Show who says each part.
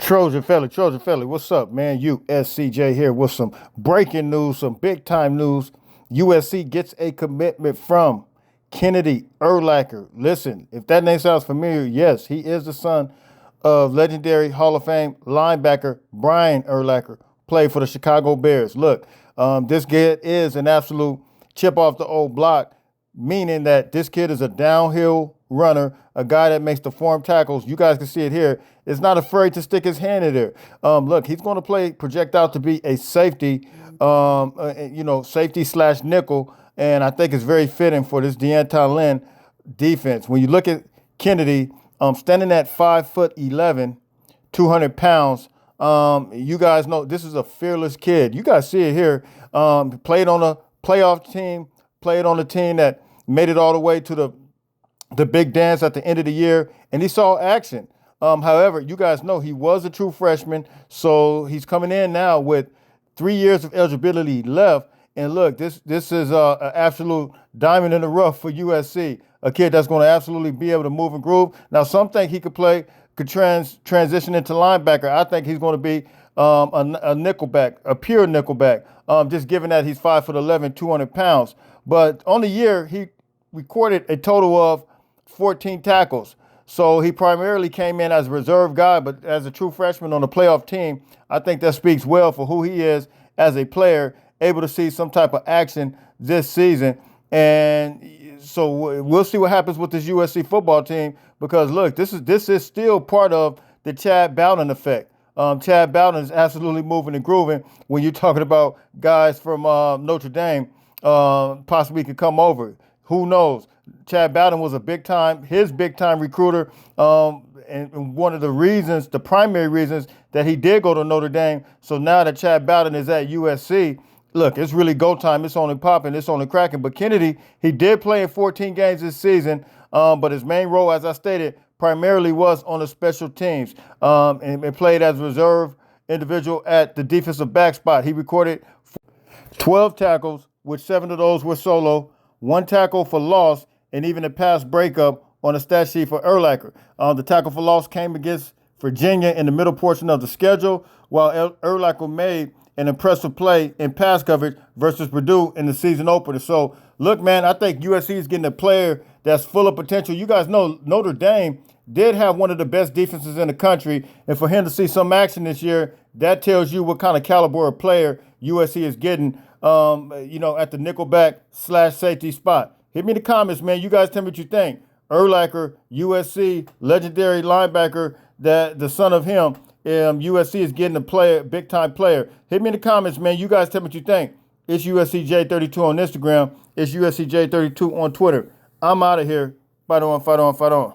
Speaker 1: Trojan Felly, what's up, man? USCJ here with some breaking news, some big time news. USC gets a commitment from Kennedy Urlacher. Listen, if that name sounds familiar, yes, he is the son of legendary Hall of Fame linebacker Brian Urlacher, played for the Chicago Bears. Look, this kid is an absolute chip off the old block, meaning that this kid is a downhill runner, a guy that makes the form tackles. You guys can see it here. Is not afraid to stick his hand in there. Look, he's going to project out to be a safety, safety slash nickel, and I think it's very fitting for this Deanton Lynn defense. When you look at Kennedy, standing at 5'11", 200 pounds, you guys know this is a fearless kid. You guys see it here. Played on a playoff team, played on a team that made it all the way to the big dance at the end of the year, and he saw action. However, you guys know he was a true freshman, so he's coming in now with 3 years of eligibility left. And look, this is an absolute diamond in the rough for USC, a kid that's going to absolutely be able to move and groove. Now, some think he could transition into linebacker. I think he's going to be a nickelback, a pure nickelback, just given that he's 5'11", 200 pounds. But on the year, he recorded a total of 14 tackles. So he primarily came in as a reserve guy, but as a true freshman on a playoff team, I think that speaks well for who he is as a player, able to see some type of action this season. And so we'll see what happens with this USC football team, because look, this is still part of the Chad Bowden effect. Chad Bowden is absolutely moving and grooving. When you're talking about guys from Notre Dame possibly could come over, who knows? Chad Bowden was his big time recruiter, and one of the primary reasons that he did go to Notre Dame. So now that Chad Bowden is at USC, look, it's really go time. It's only popping, it's only cracking. But Kennedy, he did play in 14 games this season, but his main role, as I stated, primarily was on the special teams, and played as a reserve individual at the defensive back spot. He recorded 12 tackles, with 7 of those were solo, 1 tackle for loss, and even a pass breakup on the stat sheet for Urlacher. The tackle for loss came against Virginia in the middle portion of the schedule, while Urlacher made an impressive play in pass coverage versus Purdue in the season opener. So, look, man, I think USC is getting a player that's full of potential. You guys know Notre Dame did have one of the best defenses in the country, and for him to see some action this year, that tells you what kind of caliber of player USC is getting, at the nickelback / safety spot. Hit me in the comments, man. You guys tell me what you think. Urlacher, USC, legendary linebacker, that the son of him, USC is getting a big time player. Hit me in the comments, man. You guys tell me what you think. It's USCJ32 on Instagram. It's USCJ32 on Twitter. I'm out of here. Fight on, fight on, fight on.